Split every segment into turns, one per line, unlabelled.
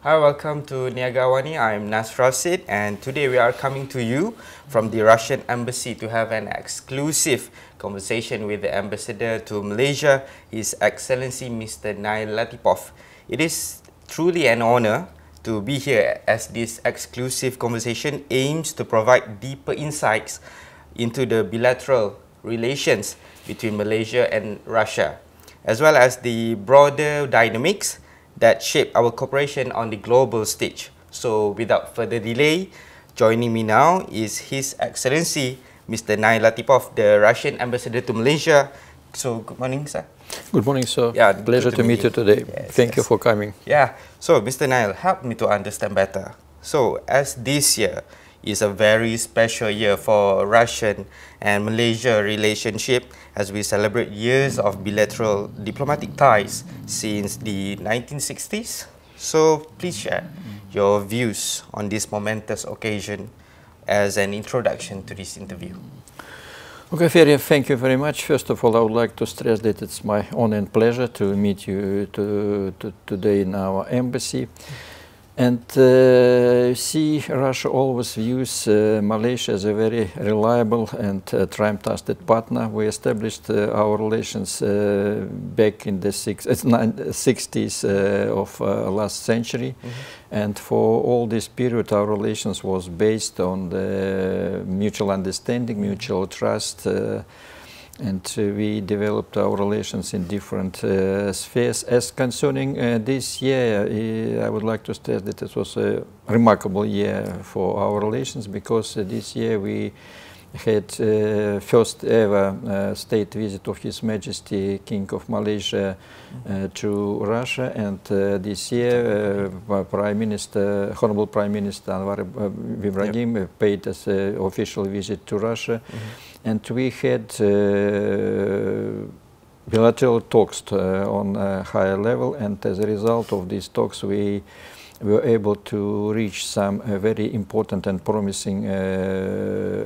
Hi, welcome to AWANI. I'm Nasra Sid, and today we are coming to you from the Russian Embassy to have an exclusive conversation with the Ambassador to Malaysia, His Excellency Mr. Nail Latifov. It is truly an honor to be here as this exclusive conversation aims to provide deeper insights into the bilateral relations between Malaysia and Russia, as well as the broader dynamics that shape our cooperation on the global stage. So without further delay, joining me now is His Excellency Mr. Nail Latifov, the Russian Ambassador to Malaysia. So good morning, sir.
Good morning, sir.
Yeah,
pleasure to meet you today.
Yes,
Thank you for coming.
Yeah, so Mr. Nail, help me to understand better. So as this year is a very special year for Russian and Malaysia relationship as we celebrate years of bilateral diplomatic ties since the 1960s. So please share your views on this momentous occasion as an introduction to this interview.
Okay, Ferry, thank you very much. First of all, I would like to stress that it's my honor and pleasure to meet you today in our embassy. And see, Russia always views Malaysia as a very reliable and time-tested partner. We established our relations back in the 60s of last century. And for all this period, our relations was based on the mutual understanding, mutual trust, and we developed our relations in different spheres. As concerning this year, I would like to state that it was a remarkable year for our relations, because this year we had first ever state visit of His Majesty King of Malaysia to Russia, and this year Honorable Prime Minister Anwar Ibrahim paid us an official visit to Russia. And we had bilateral talks on a higher level, and as a result of these talks we were able to reach some very important and promising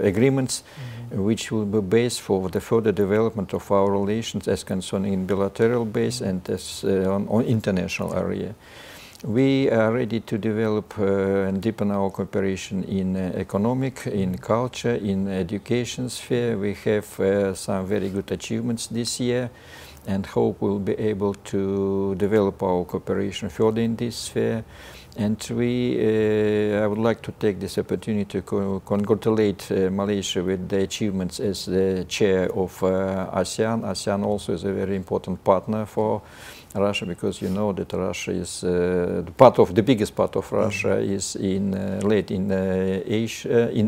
agreements, which will be based for the further development of our relations as concerning in bilateral base and as on international area. We are ready to develop and deepen our cooperation in economic, in culture, in education sphere. We have some very good achievements this year, and hope we'll be able to develop our cooperation further in this sphere. And I would like to take this opportunity to congratulate Malaysia with the achievements as the chair of ASEAN. ASEAN also is a very important partner for Russia, because you know that Russia is the biggest part of Russia is in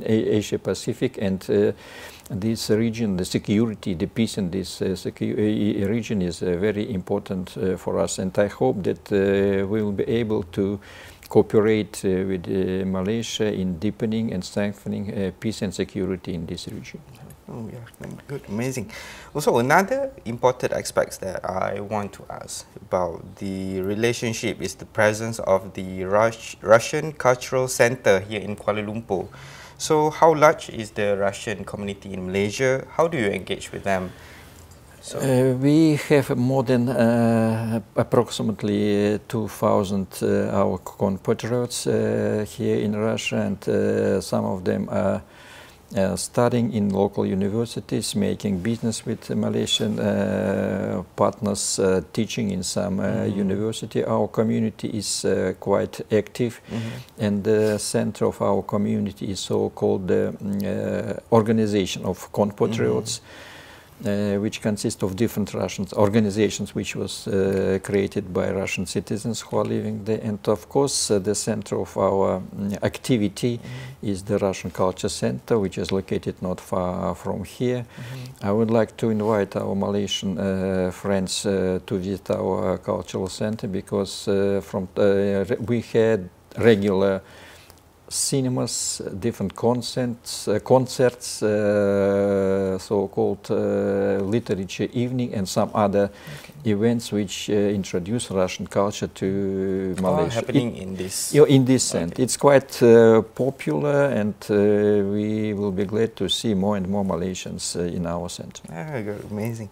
Asia Pacific, and this region, the security, the peace in this region is very important for us. And I hope that we will be able to cooperate with Malaysia in deepening and strengthening peace and security in this region.
Oh, yeah, good, amazing. Also, another important aspect that I want to ask about the relationship is the presence of the Russian Cultural Center here in Kuala Lumpur. So, how large is the Russian community in Malaysia? How do you engage with them?
We have more than approximately 2,000 our compatriots here in Russia, and some of them are studying in local universities, making business with Malaysian partners, teaching in some university. Our community is quite active, and the center of our community is so-called Organization of Compatriots, which consists of different Russian organizations which was created by Russian citizens who are living there. And of course, the center of our activity is the Russian Culture Center, which is located not far from here. I would like to invite our Malaysian friends to visit our cultural center, because we had regular so-called literature evening and some other events which introduce Russian culture to Malaysia.
Happening in this?
In this sense. It's quite popular, and we will be glad to see more and more Malaysians in our center.
Amazing.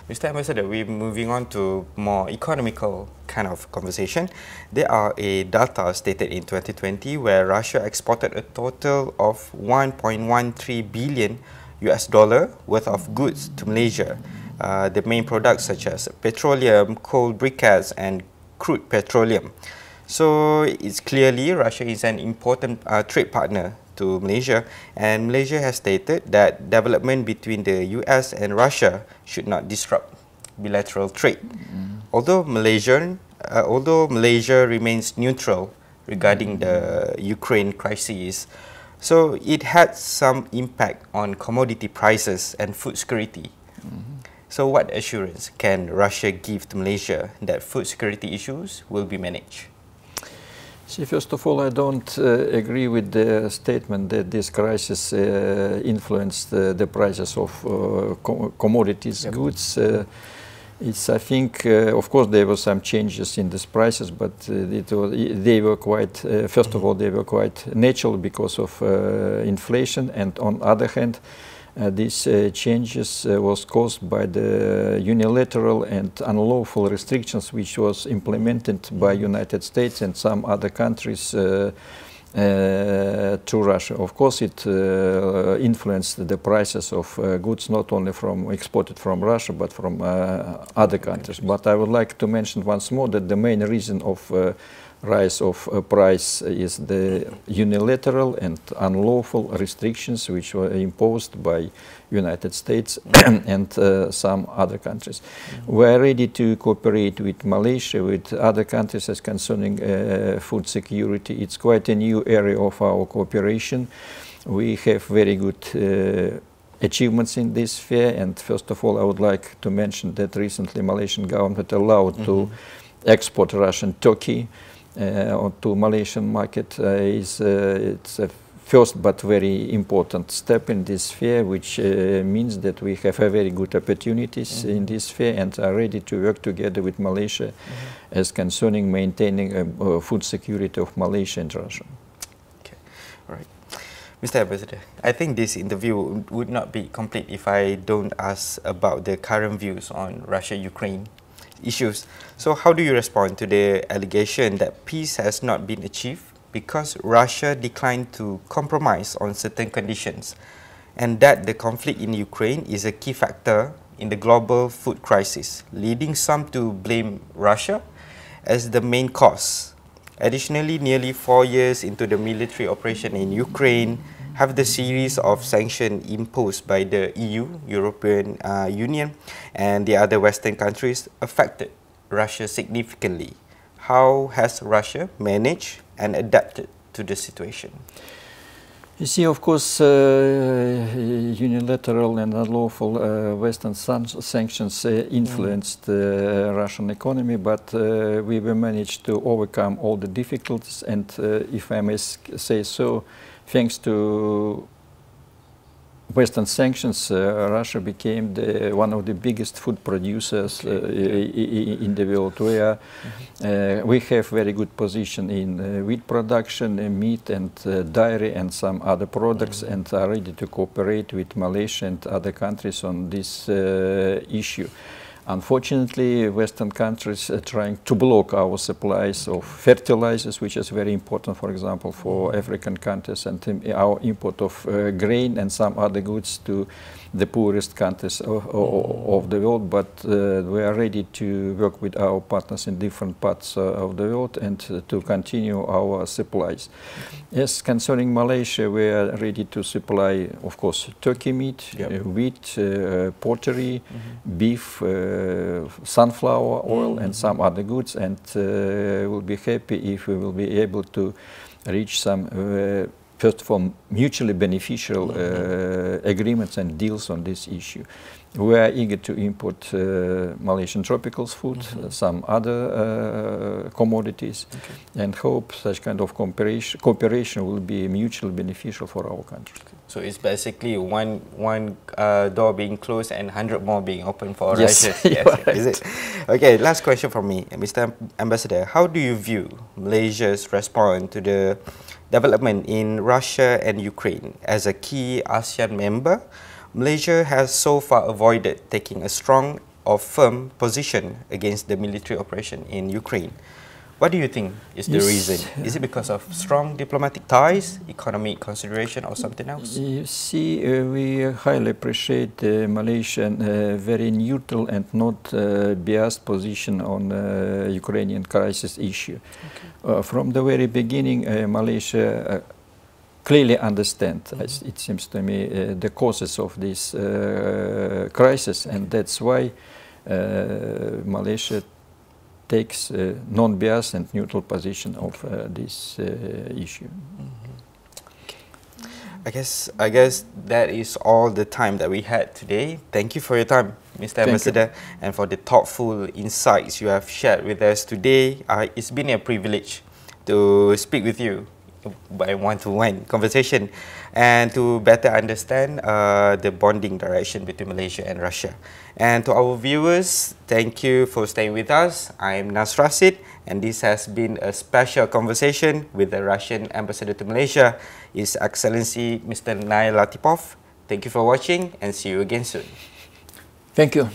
Mr. Ambassador, we're moving on to more economical kind of conversation. There are a data stated in 2020 where Russia exported a total of 1.13 billion US dollar worth of goods to Malaysia. The main products such as petroleum, coal briquettes and crude petroleum. So it's clearly Russia is an important trade partner to Malaysia, and Malaysia has stated that development between the US and Russia should not disrupt bilateral trade. Although Malaysia remains neutral regarding the Ukraine crisis, so it had some impact on commodity prices and food security. So what assurance can Russia give to Malaysia that food security issues will be managed?
See, first of all, I don't agree with the statement that this crisis influenced the prices of commodities, goods. I think, of course, there were some changes in these prices, but they were quite, first of all, they were quite natural because of inflation, and on the other hand, these changes was caused by the unilateral and unlawful restrictions which was implemented by United States and some other countries to Russia. Of course, it influenced the prices of goods not only exported from Russia but from other countries. But I would like to mention once more that the main reason of rise of price is the unilateral and unlawful restrictions which were imposed by United States and some other countries. We are ready to cooperate with Malaysia, with other countries as concerning food security. It's quite a new area of our cooperation. We have very good achievements in this sphere, and first of all I would like to mention that recently Malaysian government allowed to export Russian turkey to Malaysian market. It's a first but very important step in this sphere, which means that we have a very good opportunities in this sphere and are ready to work together with Malaysia as concerning maintaining food security of Malaysia and Russia.
Okay, all right. Mr. Ambassador, I think this interview would not be complete if I don't ask about the current views on Russia-Ukraine issues. So how do you respond to the allegation that peace has not been achieved because Russia declined to compromise on certain conditions, and that the conflict in Ukraine is a key factor in the global food crisis, leading some to blame Russia as the main cause? Additionally, nearly 4 years into the military operation in Ukraine, have the series of sanctions imposed by the EU, European Union, and the other Western countries affected Russia significantly? How has Russia managed and adapted to the situation?
You see, of course, unilateral and unlawful Western sanctions influenced the Russian economy, but we were managed to overcome all the difficulties, and if I may say so, thanks to Western sanctions, Russia became one of the biggest food producers in the world. We have very good position in wheat production, meat and dairy and some other products, and are ready to cooperate with Malaysia and other countries on this issue. Unfortunately, Western countries are trying to block our supplies of fertilizers, which is very important, for example, for African countries, and our import of grain and some other goods to the poorest countries of the world. But we are ready to work with our partners in different parts of the world and to continue our supplies. Yes, concerning Malaysia, we are ready to supply, of course, turkey meat, wheat, pottery, beef, sunflower oil and some other goods, and we'll be happy if we will be able to reach some first of all mutually beneficial agreements and deals on this issue. We are eager to import Malaysian tropical food, some other commodities, and hope such kind of cooperation will be mutually beneficial for our country.
So it's basically one door being closed and 100 more being open for
Yes,
Russia. Yes,
right.
is it? Okay, last question from me, Mr. Ambassador. How do you view Malaysia's response to the development in Russia and Ukraine? As a key ASEAN member, Malaysia has so far avoided taking a strong or firm position against the military operation in Ukraine. What do you think is the reason? Is it because of strong diplomatic ties, economic consideration, or something else?
You see, we highly appreciate Malaysian very neutral and not biased position on Ukrainian crisis issue. Okay. From the very beginning, Malaysia clearly understand, it seems to me, the causes of this crisis, and that's why Malaysia takes a non-biased and neutral position of this issue.
I guess that is all the time that we had today. Thank you for your time, Mr. Ambassador, and for the thoughtful insights you have shared with us today. It's been a privilege to speak with you by one-to-one conversation and to better understand the bonding direction between Malaysia and Russia. And to our viewers, thank you for staying with us. I'm Nas Rashid, and this has been a special conversation with the Russian Ambassador to Malaysia, His Excellency Mr. Nail Latipov. Thank you for watching and see you again soon.
Thank you.